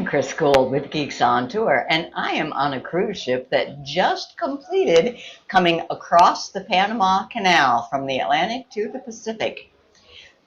Chris Guld with Geeks on Tour, and I am on a cruise ship that just completed coming across the Panama Canal from the Atlantic to the Pacific.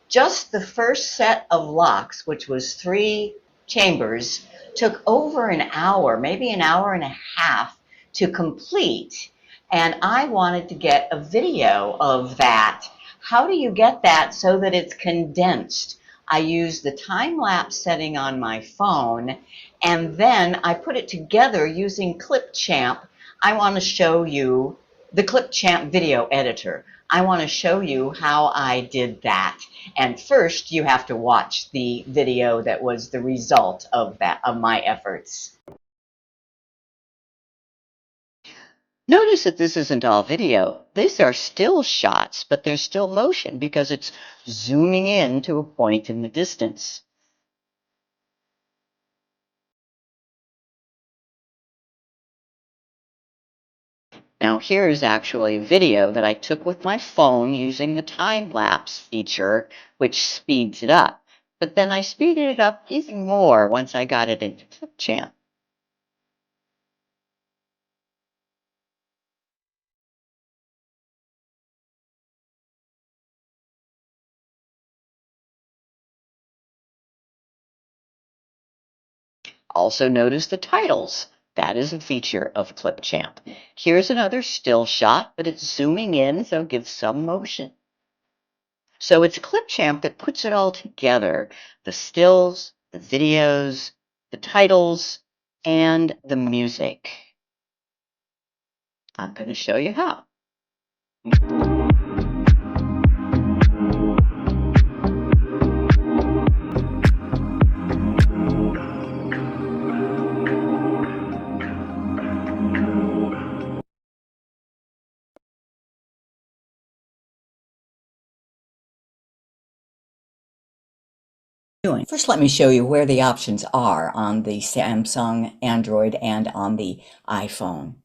Just the first set of locks, which was 3 chambers, took over an hour, maybe an hour and a half to complete, and I wanted to get a video of that. How do you get that so that it's condensed? I use the time-lapse setting on my phone, and then I put it together using ℙ𝕝𝕝𝕝. I want to show you the ℙ𝕝𝕝𝕝 video editor. I want to show you how I did that. And first, you have to watch the video that was the result of my efforts. Notice that this isn't all video. These are still shots, but there's still motion because it's zooming in to a point in the distance. Now here's actually a video that I took with my phone using the time-lapse feature, which speeds it up. But then I speeded it up even more once I got it into ℙ𝕝𝕝𝕝. Also notice the titles. That is a feature of ℙ𝕝𝕝𝕝. Here's another still shot, but it's zooming in, so it gives some motion. So it's ℙ𝕝𝕝𝕝 that puts it all together, the stills, the videos, the titles, and the music. I'm going to show you how. First, let me show you where the options are on the Samsung Android and on the iPhone.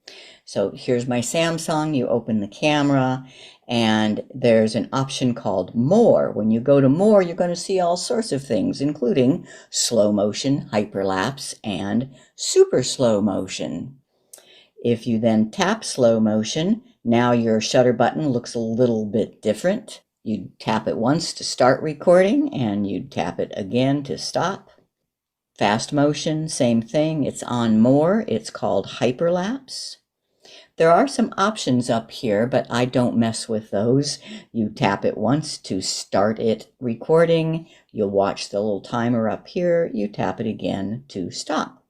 So here's my Samsung. You open the camera and there's an option called More. When you go to More, you're going to see all sorts of things, including slow motion, hyperlapse, and super slow motion. If you then tap slow motion, now your shutter button looks a little bit different. You'd tap it once to start recording, and you'd tap it again to stop. Fast motion, same thing. It's on More. It's called hyperlapse. There are some options up here, but I don't mess with those. You tap it once to start it recording. You'll watch the little timer up here. You tap it again to stop.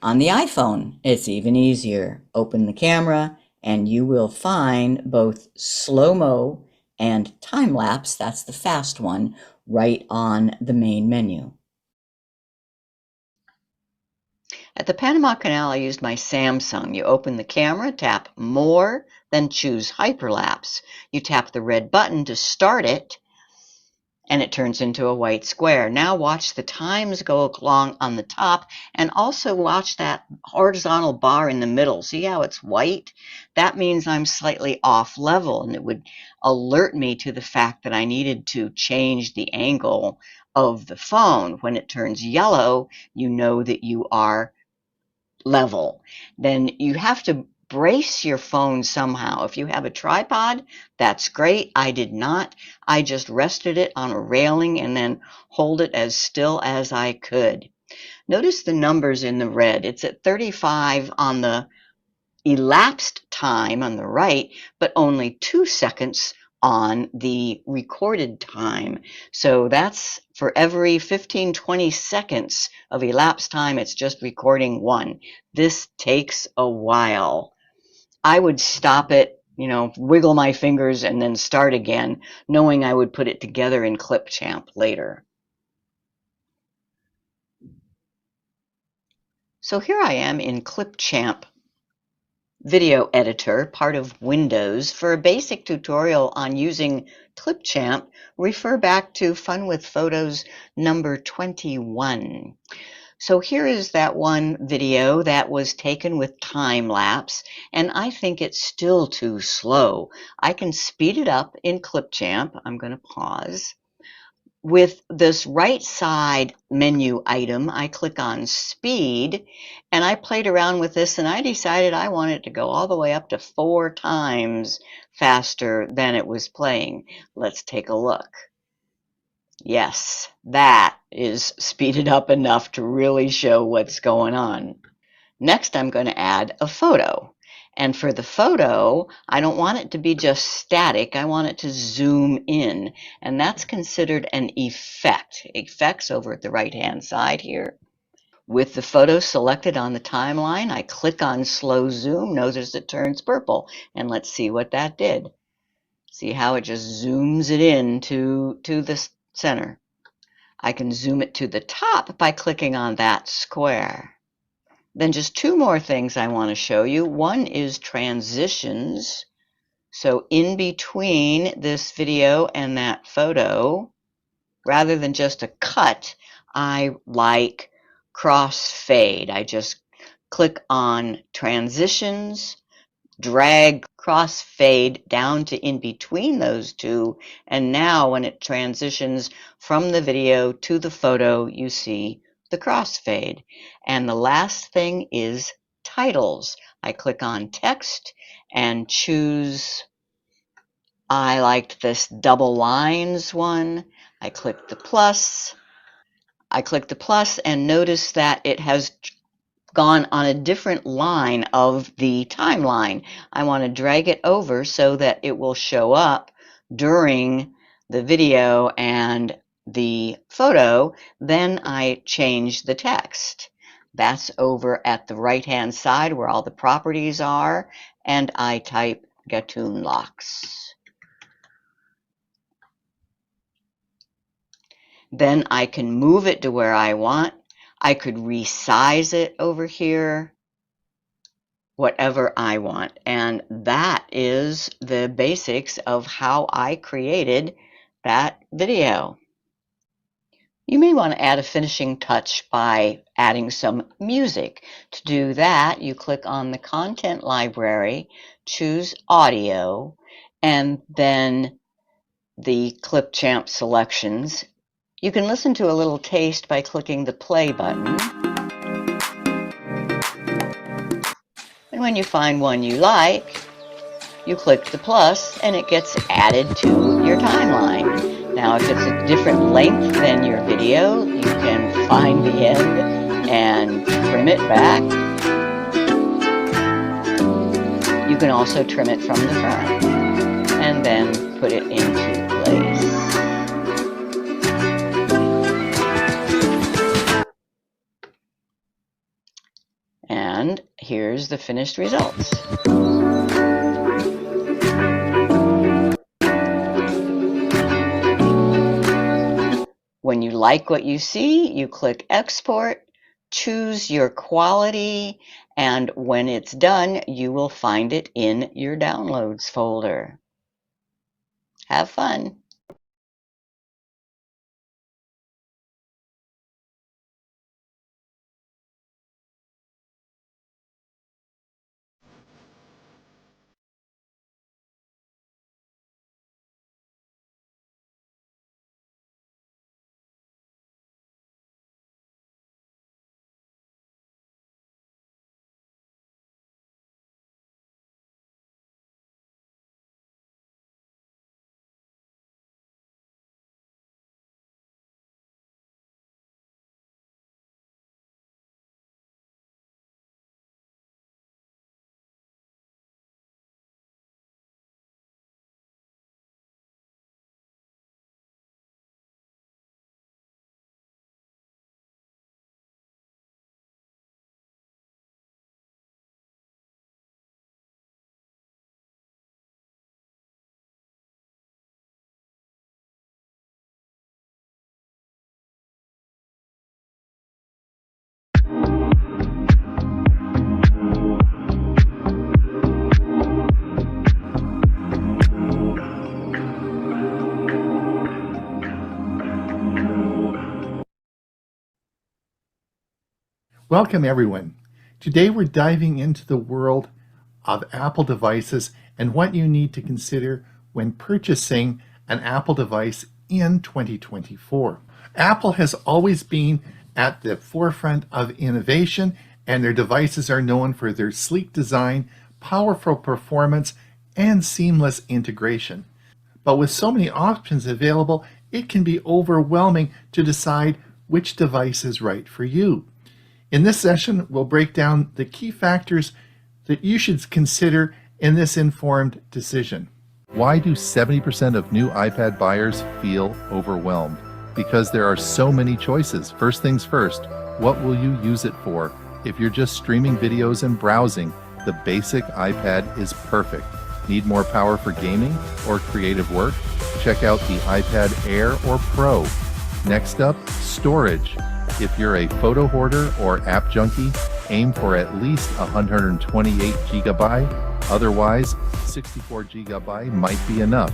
On the iPhone, it's even easier. Open the camera, and you will find both slow-mo and time-lapse, that's the fast one, right on the main menu. At the Panama Canal, I used my Samsung. You open the camera, tap More, then choose Hyperlapse. You tap the red button to start it, and it turns into a white square. Now watch the times go along on the top, and also watch that horizontal bar in the middle. See how it's white? That means I'm slightly off level, and it would alert me to the fact that I needed to change the angle of the phone. When it turns yellow, you know that you are level. Then you have to brace your phone somehow. If you have a tripod, that's great. I did not. I just rested it on a railing and then hold it as still as I could. Notice the numbers in the red. It's at 35 on the elapsed time on the right, but only 2 seconds on the recorded time. So that's for every 15-20 seconds of elapsed time, it's just recording 1. This takes a while. I would stop it, wiggle my fingers and then start again, knowing I would put it together in ℙ𝕝𝕝𝕝 later. So here I am in ℙ𝕝𝕝𝕝 video editor, part of Windows. For a basic tutorial on using ℙ𝕝𝕝𝕝𝕝, refer back to Fun with Photos number 21. So here is that one video that was taken with time lapse, and I think it's still too slow. I can speed it up in ℙ𝕝𝕝𝕝. I'm going to pause. with this right side menu item, I click on speed, and I played around with this, and I decided I wanted to go all the way up to 4 times faster than it was playing. Let's take a look. Yes, that is speeded up enough to really show what's going on. Next, I'm going to add a photo. And for the photo, I don't want it to be just static. I want it to zoom in. And that's considered an effect. Effects over at the right-hand side here. With the photo selected on the timeline, I click on slow zoom. Notice it turns purple. And let's see what that did. See how it just zooms it in to the center. I can zoom it to the top by clicking on that square. Then just 2 more things I want to show you. One is transitions. So in between this video and that photo, rather than just a cut, I like crossfade. I just click on transitions, drag crossfade down to in between those two, and now when it transitions from the video to the photo, you see the crossfade. And the last thing is titles. I click on text and choose, I liked this double lines one. I click the plus. And notice that it has gone on a different line of the timeline. I want to drag it over so that it will show up during the video and the photo. Then I change the text. That's over at the right-hand side where all the properties are, and I type ℸ𝕗𝕗. Then I can move it to where I want. I could resize it over here, whatever I want. And that is the basics of how I created that video. You may want to add a finishing touch by adding some music. To do that, you click on the content library, choose audio, and then the Clipchamp selections. You can listen to a little taste by clicking the play button. And when you find one you like, you click the plus and it gets added to your timeline. Now, if it's a different length than your video, you can find the end and trim it back. You can also trim it from the front and then put it into place. And here's the finished results. When you like what you see, you click export, choose your quality, and when it's done, you will find it in your downloads folder. Have fun. Welcome everyone. Today we're diving into the world of Apple devices and what you need to consider when purchasing an Apple device in 2024. Apple has always been at the forefront of innovation, and their devices are known for their sleek design, powerful performance, and seamless integration. But with so many options available, it can be overwhelming to decide which device is right for you. In this session, we'll break down the key factors that you should consider in this informed decision. Why do 70% of new iPad buyers feel overwhelmed? Because there are so many choices. First things first, what will you use it for? If you're just streaming videos and browsing, the basic iPad is perfect. Need more power for gaming or creative work? Check out the iPad Air or Pro. Next up, storage. If you're a photo hoarder or app junkie, aim for at least 128 GB. Otherwise, 64 GB might be enough.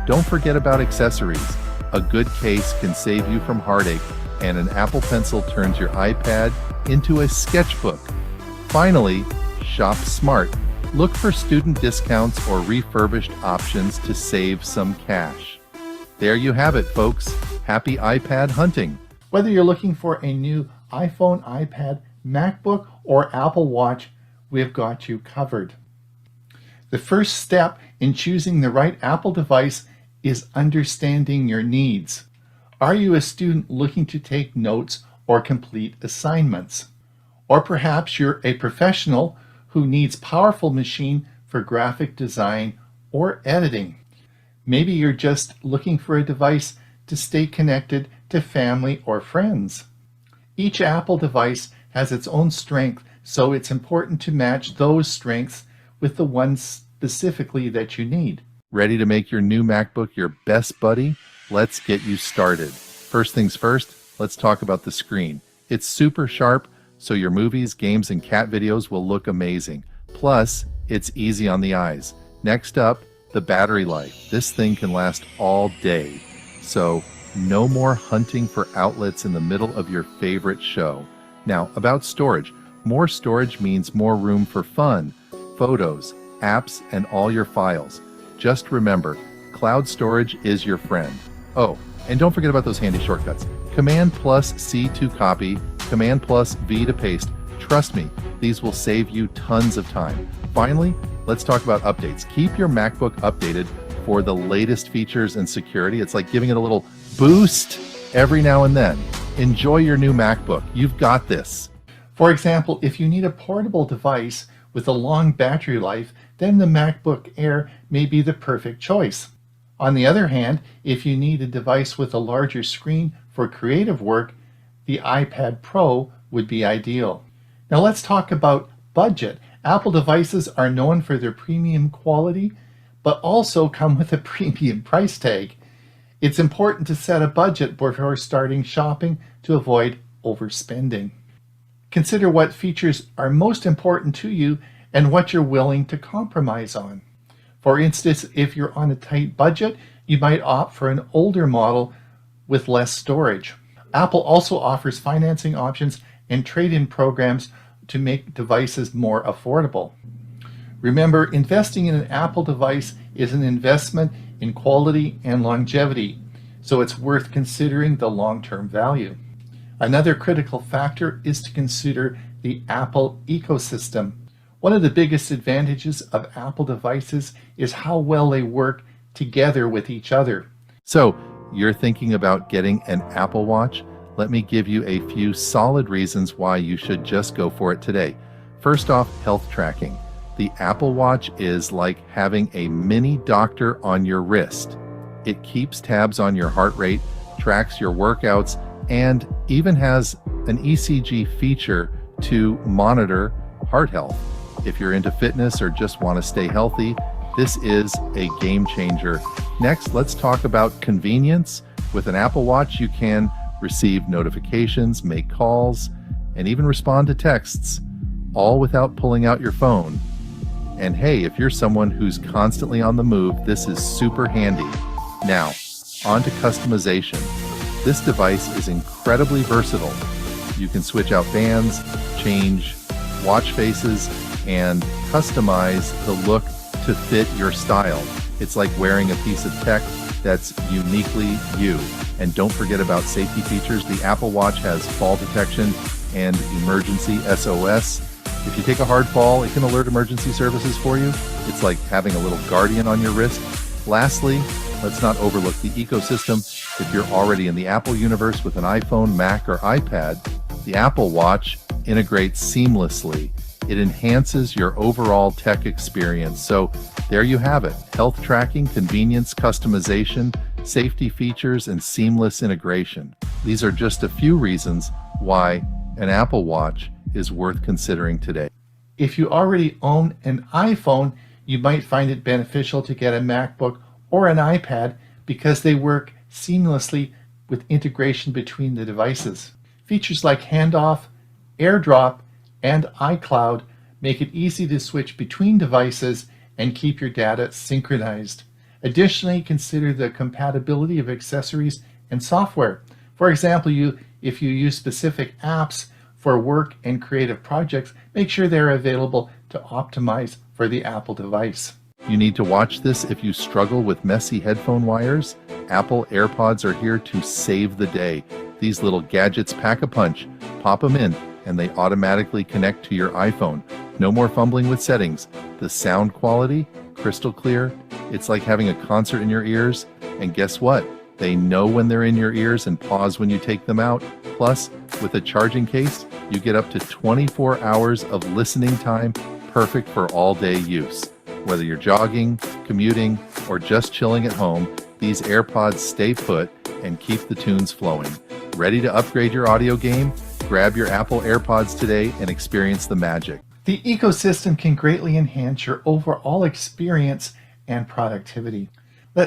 Don't forget about accessories. A good case can save you from heartache, and an Apple Pencil turns your iPad into a sketchbook. Finally, shop smart. Look for student discounts or refurbished options to save some cash. There you have it, folks. Happy iPad hunting. Whether you're looking for a new iPhone, iPad, MacBook, or Apple Watch, we've got you covered. The first step in choosing the right Apple device is understanding your needs. Are you a student looking to take notes or complete assignments? Or perhaps you're a professional who needs powerful machine for graphic design or editing. Maybe you're just looking for a device to stay connected to family or friends. Each Apple device has its own strength, so it's important to match those strengths with the ones specifically that you need. Ready to make your new MacBook your best buddy? Let's get you started. First things first, let's talk about the screen. It's super sharp, so your movies, games, and cat videos will look amazing. Plus, it's easy on the eyes. Next up, the battery life. This thing can last all day. So, no more hunting for outlets in the middle of your favorite show. Now, about storage. More storage means more room for fun, photos, apps, and all your files. Just remember, cloud storage is your friend. Oh, and don't forget about those handy shortcuts. Command plus C to copy, Command plus V to paste. Trust me, these will save you tons of time. Finally, let's talk about updates. Keep your MacBook updated for the latest features and security. It's like giving it a little boost every now and then. Enjoy your new MacBook. You've got this. For example, if you need a portable device with a long battery life, then the MacBook Air may be the perfect choice. On the other hand, if you need a device with a larger screen for creative work, the iPad Pro would be ideal. Now let's talk about budget. Apple devices are known for their premium quality, but also come with a premium price tag. It's important to set a budget before starting shopping to avoid overspending. Consider what features are most important to you and what you're willing to compromise on. For instance, if you're on a tight budget, you might opt for an older model with less storage. Apple also offers financing options and trade-in programs to make devices more affordable. Remember, investing in an Apple device is an investment in quality and longevity, so it's worth considering the long-term value. Another critical factor is to consider the Apple ecosystem. One of the biggest advantages of Apple devices is how well they work together with each other. So, you're thinking about getting an Apple Watch? Let me give you a few solid reasons why you should just go for it today. First off, health tracking. The Apple Watch is like having a mini doctor on your wrist. It keeps tabs on your heart rate, tracks your workouts, and even has an ECG feature to monitor heart health. If you're into fitness or just want to stay healthy, this is a game changer. Next, let's talk about convenience. With an Apple Watch, you can receive notifications, make calls, and even respond to texts, all without pulling out your phone. And hey, if you're someone who's constantly on the move, this is super handy. Now, on to customization. This device is incredibly versatile. You can switch out bands, change watch faces, and customize the look to fit your style. It's like wearing a piece of tech that's uniquely you. And don't forget about safety features. The Apple Watch has fall detection and emergency SOS. If you take a hard fall, it can alert emergency services for you. It's like having a little guardian on your wrist. Lastly, let's not overlook the ecosystem. If you're already in the Apple universe with an iPhone, Mac, or iPad, the Apple Watch integrates seamlessly. It enhances your overall tech experience. So there you have it. Health tracking, convenience, customization, safety features, and seamless integration. These are just a few reasons why an Apple Watch is worth considering today. If you already own an iPhone, you might find it beneficial to get a MacBook or an iPad because they work seamlessly with integration between the devices. Features like handoff, AirDrop, and iCloud make it easy to switch between devices and keep your data synchronized. Additionally, consider the compatibility of accessories and software. For example, if you use specific apps for work and creative projects, make sure they're available to optimize for the Apple device. You need to watch this if you struggle with messy headphone wires. Apple AirPods are here to save the day. These little gadgets pack a punch. Pop them in, and they automatically connect to your iPhone. No more fumbling with settings. The sound quality, crystal clear. It's like having a concert in your ears. And guess what? They know when they're in your ears and pause when you take them out. Plus, with a charging case, you get up to 24 hours of listening time, perfect for all-day use. Whether you're jogging, commuting, or just chilling at home, these AirPods stay put and keep the tunes flowing. Ready to upgrade your audio game? Grab your Apple AirPods today and experience the magic. The ecosystem can greatly enhance your overall experience and productivity.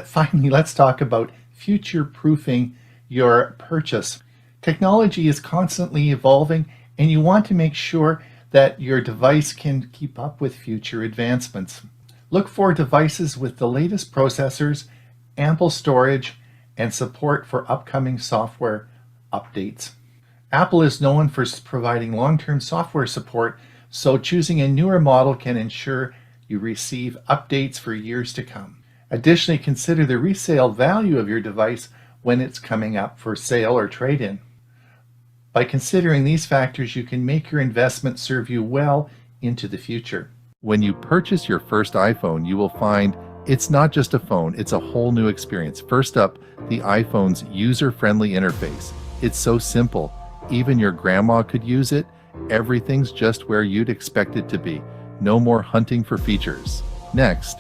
Finally, let's talk about future-proofing your purchase. Technology is constantly evolving, and you want to make sure that your device can keep up with future advancements. Look for devices with the latest processors, ample storage, and support for upcoming software updates. Apple is known for providing long-term software support, so choosing a newer model can ensure you receive updates for years to come. Additionally, consider the resale value of your device when it's coming up for sale or trade-in. By considering these factors, you can make your investment serve you well into the future. When you purchase your first iPhone, you will find it's not just a phone, it's a whole new experience. First up, the iPhone's user-friendly interface. It's so simple. Even your grandma could use it. Everything's just where you'd expect it to be. No more hunting for features. Next,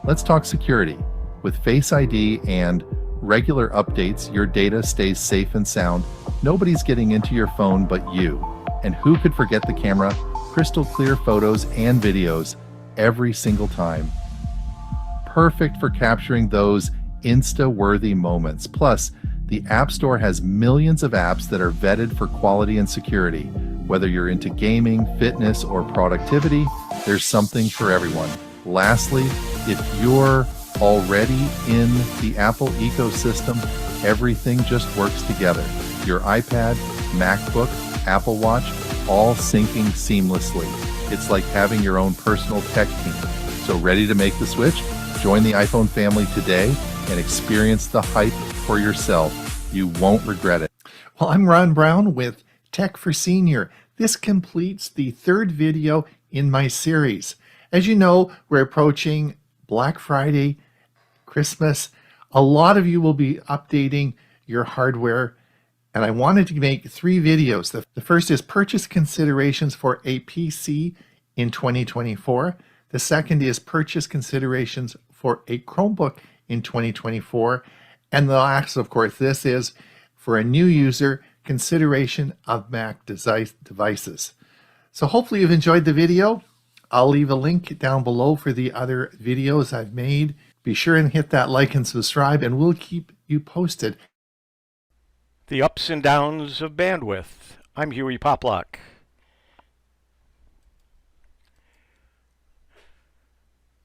let's talk security. With Face ID and regular updates, your data stays safe and sound. Nobody's getting into your phone but you. And who could forget the camera? Crystal clear photos and videos every single time. Perfect for capturing those Insta-worthy moments. Plus, the App Store has millions of apps that are vetted for quality and security. Whether you're into gaming, fitness, or productivity, there's something for everyone. Lastly, if you're already in the Apple ecosystem, everything just works together. Your iPad, MacBook, Apple Watch, all syncing seamlessly. It's like having your own personal tech team. So ready to make the switch? Join the iPhone family today and experience the hype for yourself. You won't regret it. Well, I'm Ron Brown with Tech for Senior. This completes the third video in my series. As you know, we're approaching Black Friday, Christmas. A lot of you will be updating your hardware, and I wanted to make 3 videos. The first is purchase considerations for a PC in 2024. The second is purchase considerations for a Chromebook in 2024. And the last, of course, this is for a new user, consideration of Mac devices. So hopefully you've enjoyed the video. I'll leave a link down below for the other videos I've made. Be sure and hit that like and subscribe, and we'll keep you posted. The ups and downs of bandwidth. I'm Hewie Poplock.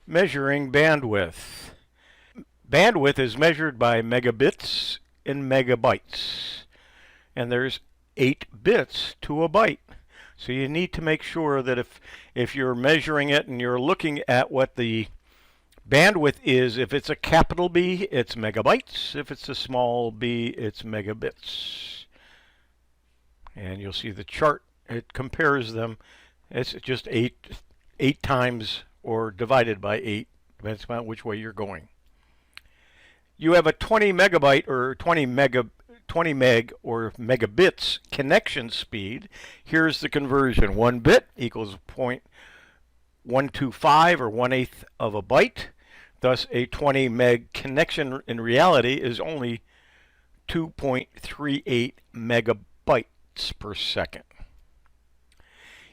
Measuring bandwidth. Bandwidth is measured by megabits and megabytes. And there's 8 bits to a byte. So you need to make sure that if you're measuring it and you're looking at what the Bandwidth is, if it's a capital B, it's megabytes. If it's a small b, it's megabits. And you'll see the chart. It compares them. It's just eight times or divided by 8, depends on which way you're going. You have a 20 megabyte or 20 meg or megabits connection speed. Here's the conversion. 1 bit equals 0.125 or 1/8 of a byte. Thus, a 20 meg connection in reality is only 2.38 megabytes per second.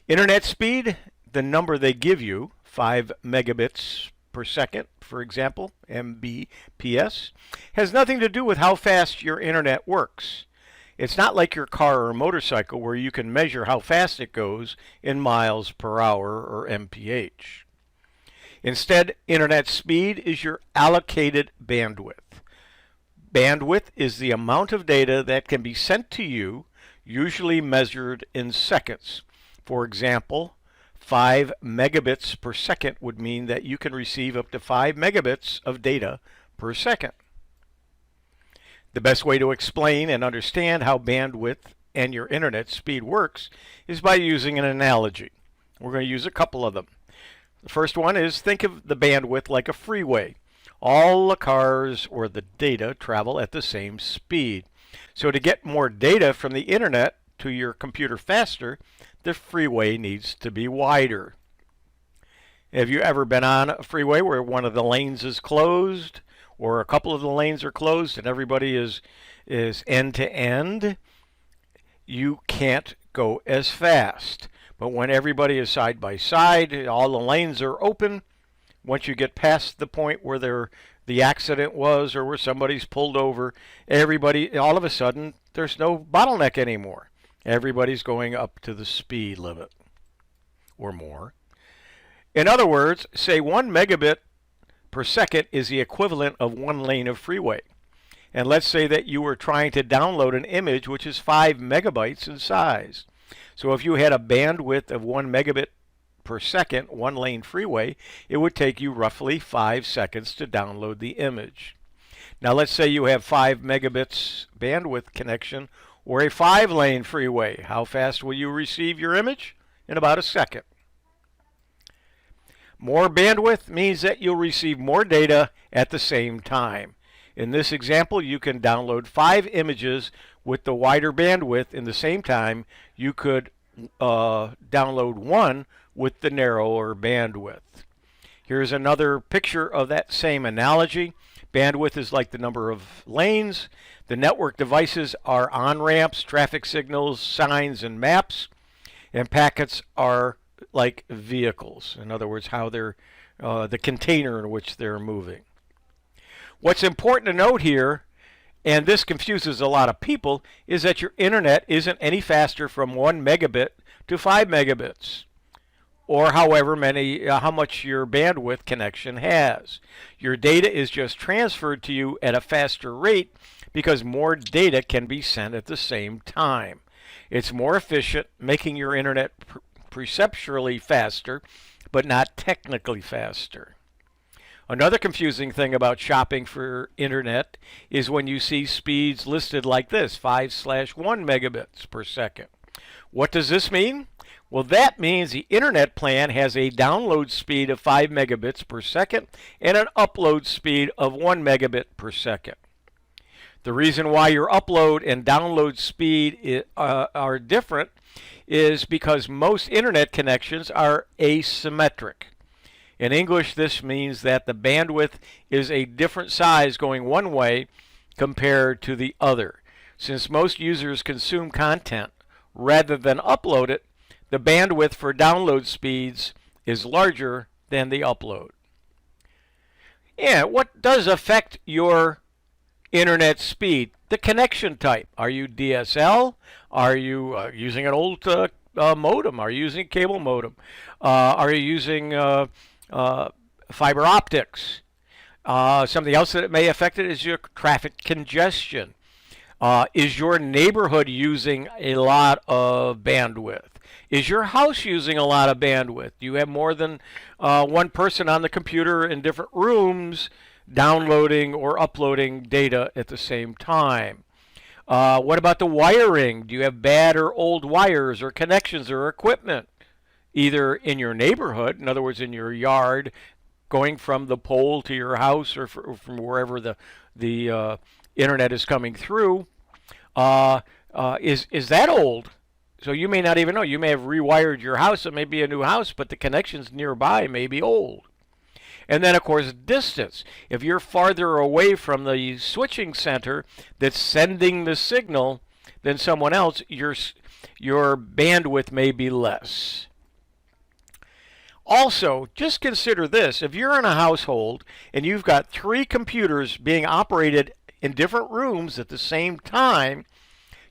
Internet speed, the number they give you, 5 megabits per second, for example, Mbps, has nothing to do with how fast your internet works. It's not like your car or motorcycle where you can measure how fast it goes in miles per hour or mph. Instead, internet speed is your allocated bandwidth. Bandwidth is the amount of data that can be sent to you, usually measured in seconds. For example, 5 megabits per second would mean that you can receive up to 5 megabits of data per second. The best way to explain and understand how bandwidth and your internet speed works is by using an analogy. We're going to use a couple of them. The first one is, think of the bandwidth like a freeway. All the cars or the data travel at the same speed. So to get more data from the internet to your computer faster, the freeway needs to be wider. Have you ever been on a freeway where one of the lanes is closed or a couple of the lanes are closed and everybody is end to end? You can't go as fast. But when everybody is side by side, all the lanes are open. Once you get past the point where the accident was or where somebody's pulled over, everybody, all of a sudden, there's no bottleneck anymore. Everybody's going up to the speed limit or more. In other words, say 1 megabit per second is the equivalent of 1 lane of freeway. And let's say that you were trying to download an image which is 5 megabytes in size. So if you had a bandwidth of 1 megabit per second, 1 lane freeway, it would take you roughly 5 seconds to download the image. Now let's say you have 5 megabits bandwidth connection or a 5 lane freeway. How fast will you receive your image? In about a second. More bandwidth means that you'll receive more data at the same time. In this example, you can download 5 images with the wider bandwidth. In the same time, you could download 1 with the narrower bandwidth. Here's another picture of that same analogy. Bandwidth is like the number of lanes. The network devices are on-ramps, traffic signals, signs, and maps. And packets are like vehicles. In other words, how they're the container in which they're moving. What's important to note here, and this confuses a lot of people, is that your internet isn't any faster from 1 megabit to 5 megabits, or how much your bandwidth connection has. Your data is just transferred to you at a faster rate because more data can be sent at the same time. It's more efficient, making your internet perceptually faster, but not technically faster. Another confusing thing about shopping for internet is when you see speeds listed like this, 5/1 megabits per second. What does this mean? Well, that means the internet plan has a download speed of 5 megabits per second and an upload speed of 1 megabit per second. The reason why your upload and download speed are different is because most internet connections are asymmetric. In English, this means that the bandwidth is a different size going one way compared to the other. Since most users consume content rather than upload it, the bandwidth for download speeds is larger than the upload. Yeah, what does affect your internet speed? The connection type. Are you DSL? Are you using an old modem? Are you using a cable modem? Are you using fiber optics? Something else that may affect it is your traffic congestion. Is your neighborhood using a lot of bandwidth? Is your house using a lot of bandwidth? Do you have more than one person on the computer in different rooms downloading or uploading data at the same time? What about the wiring? Do you have bad or old wires or connections or equipment, either in your neighborhood, in other words, in your yard, going from the pole to your house, or from wherever the internet is coming through? Is that old? So you may not even know. You may have rewired your house. It may be a new house, but the connections nearby may be old. And then, of course, distance. If you're farther away from the switching center that's sending the signal than someone else, your bandwidth may be less. Also, just consider this. If you're in a household and you've got 3 computers being operated in different rooms at the same time,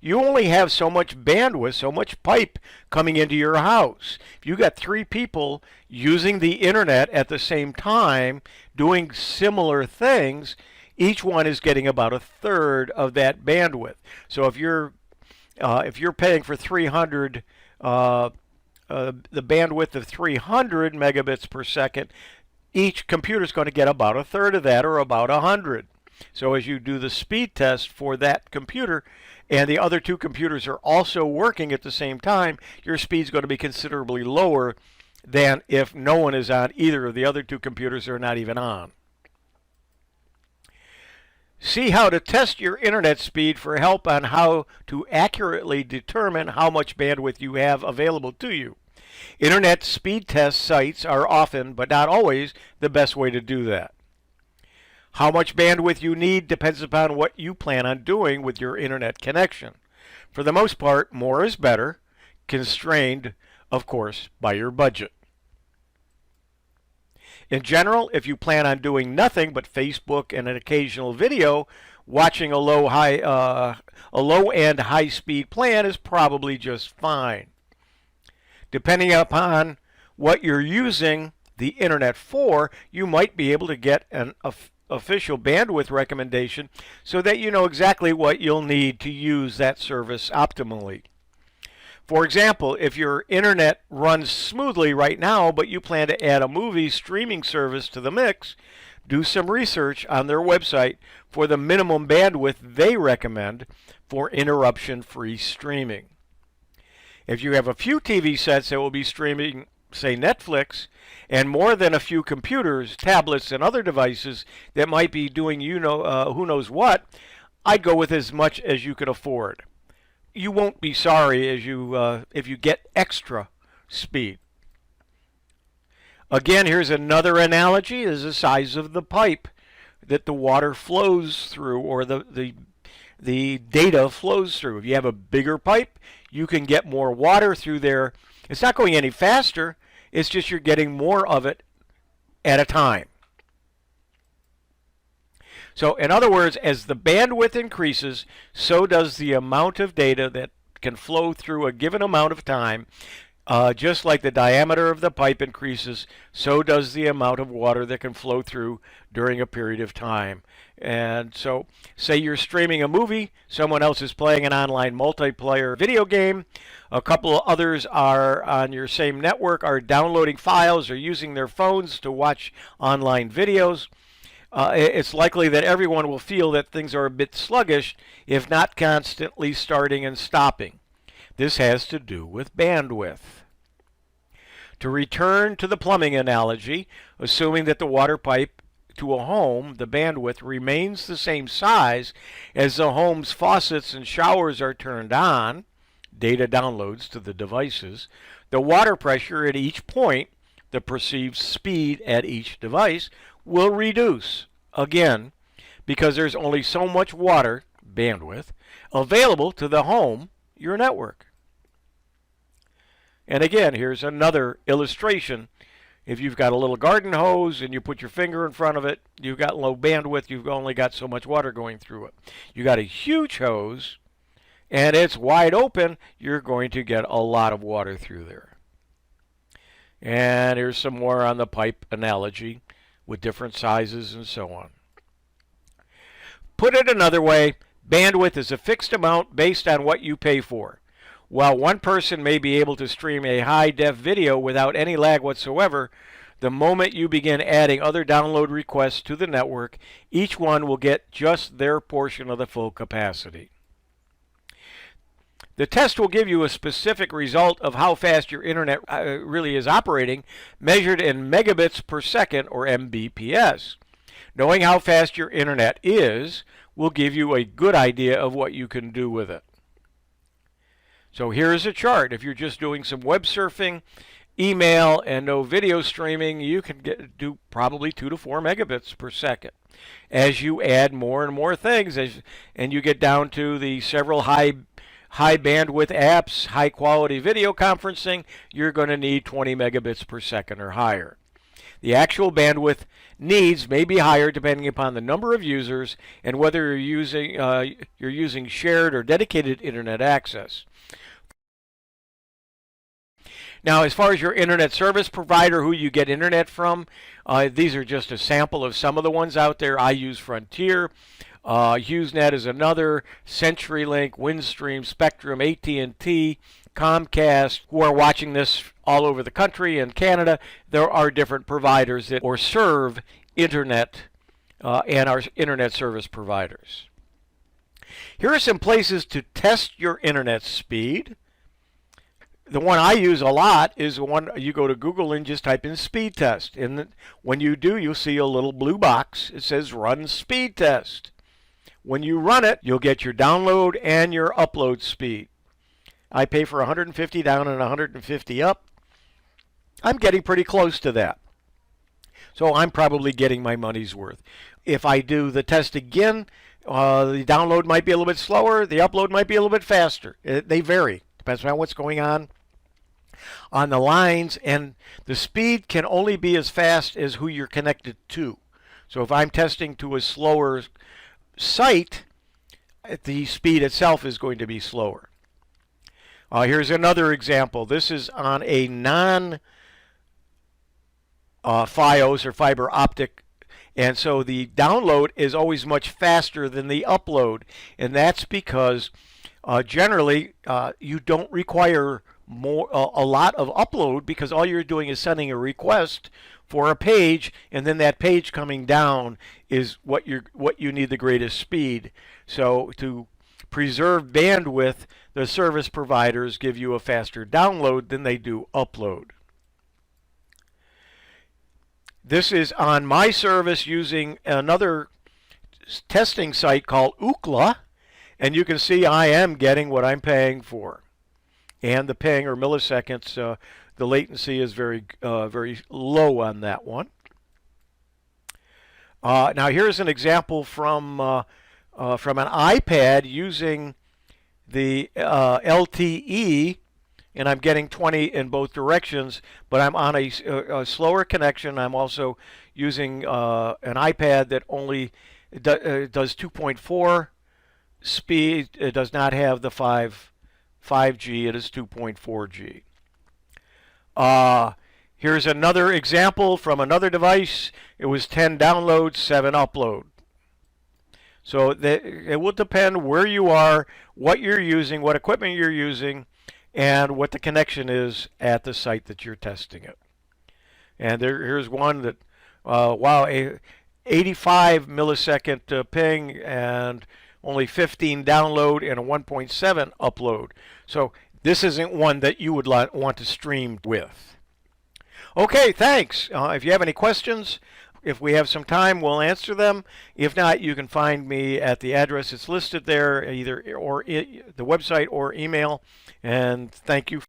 you only have so much bandwidth, so much pipe coming into your house. If you got 3 people using the internet at the same time, doing similar things, each one is getting about 1/3 of that bandwidth. So if you're paying for 300, the bandwidth of 300 megabits per second, each computer is going to get about 1/3 of that, or about 100. So as you do the speed test for that computer, and the other 2 computers are also working at the same time, your speed's going to be considerably lower than if no one is on either of the other 2 computers, or not even on. See how to test your internet speed for help on how to accurately determine how much bandwidth you have available to you. Internet speed test sites are often, but not always, the best way to do that. How much bandwidth you need depends upon what you plan on doing with your internet connection. For the most part, more is better, constrained, of course, by your budget. In general, if you plan on doing nothing but Facebook and an occasional video, watching a low and high speed plan is probably just fine. Depending upon what you're using the internet for, you might be able to get an official bandwidth recommendation so that you know exactly what you'll need to use that service optimally. For example, if your internet runs smoothly right now, but you plan to add a movie streaming service to the mix, do some research on their website for the minimum bandwidth they recommend for interruption-free streaming. If you have a few TV sets that will be streaming, say, Netflix, and more than a few computers, tablets, and other devices that might be doing who knows what, I'd go with as much as you could afford. You won't be sorry if you get extra speed. Again, here's another analogy: is the size of the pipe that the water flows through, or the data flows through. If you have a bigger pipe, you can get more water through there. It's not going any faster. It's just you're getting more of it at a time. So in other words, as the bandwidth increases, so does the amount of data that can flow through a given amount of time. Just like the diameter of the pipe increases, so does the amount of water that can flow through during a period of time. And so, say you're streaming a movie, someone else is playing an online multiplayer video game, a couple of others are on your same network, are downloading files or using their phones to watch online videos. It's likely that everyone will feel that things are a bit sluggish, if not constantly starting and stopping. This has to do with bandwidth. To return to the plumbing analogy, assuming that the water pipe to a home, the bandwidth remains the same size as the home's faucets and showers are turned on, data downloads to the devices, the water pressure at each point, the perceived speed at each device, will reduce, again, because there's only so much water, bandwidth, available to the home, your network. And again, here's another illustration. If you've got a little garden hose and you put your finger in front of it, you've got low bandwidth, you've only got so much water going through it. You got a huge hose and it's wide open, you're going to get a lot of water through there. And here's some more on the pipe analogy with different sizes and so on. Put it another way, bandwidth is a fixed amount based on what you pay for. While one person may be able to stream a high-def video without any lag whatsoever, the moment you begin adding other download requests to the network, each one will get just their portion of the full capacity. The test will give you a specific result of how fast your internet really is operating, measured in megabits per second, or Mbps. Knowing how fast your internet is will give you a good idea of what you can do with it. So here's a chart. If you're just doing some web surfing, email, and no video streaming, you can do probably 2 to 4 megabits per second. As you add more and more things, and you get down to the several high bandwidth apps, high quality video conferencing, you're going to need 20 megabits per second or higher. The actual bandwidth needs may be higher depending upon the number of users and whether you're using shared or dedicated internet access. Now, as far as your internet service provider, who you get internet from, these are just a sample of some of the ones out there. I use Frontier. HughesNet is another, CenturyLink, Windstream, Spectrum, AT&T, Comcast, who are watching this all over the country and Canada. There are different providers that or serve internet and our internet service providers. Here are some places to test your internet speed. The one I use a lot is the one you go to Google and just type in speed test. And when you do, you'll see a little blue box. It says run speed test. When you run it, you'll get your download and your upload speed. I pay for 150 down and 150 up. I'm getting pretty close to that. So I'm probably getting my money's worth. If I do the test again, the download might be a little bit slower. The upload might be a little bit faster. They vary. Depends on what's going on the lines, and the speed can only be as fast as who you're connected to. So if I'm testing to a slower site, the speed itself is going to be slower. Here's another example. This is on a non-Fios or fiber optic, and so the download is always much faster than the upload, and that's because generally you don't require a lot of upload, because all you're doing is sending a request for a page, and then that page coming down is what you need the greatest speed. So to preserve bandwidth, the service providers give you a faster download than they do upload. This is on my service using another testing site called ℙ𝕝𝕒𝕼, and you can see I am getting what I'm paying for. And the ping, or milliseconds, the latency is very low on that one. Now here's an example from an iPad using the LTE, and I'm getting 20 in both directions, but I'm on a slower connection. I'm also using an iPad that only does 2.4 speed. It does not have the 5G. It is 2.4G. Here's another example from another device. It was 10 download, 7 upload. So it will depend where you are, what you're using, what equipment you're using, and what the connection is at the site that you're testing it. And here's one that, wow, 85 millisecond ping and only 15 download and a 1.7 upload. So this isn't one that you would want to stream with. Okay, thanks. If you have any questions, if we have some time, we'll answer them. If not, you can find me at the address that's listed there, either the website or email. And thank you.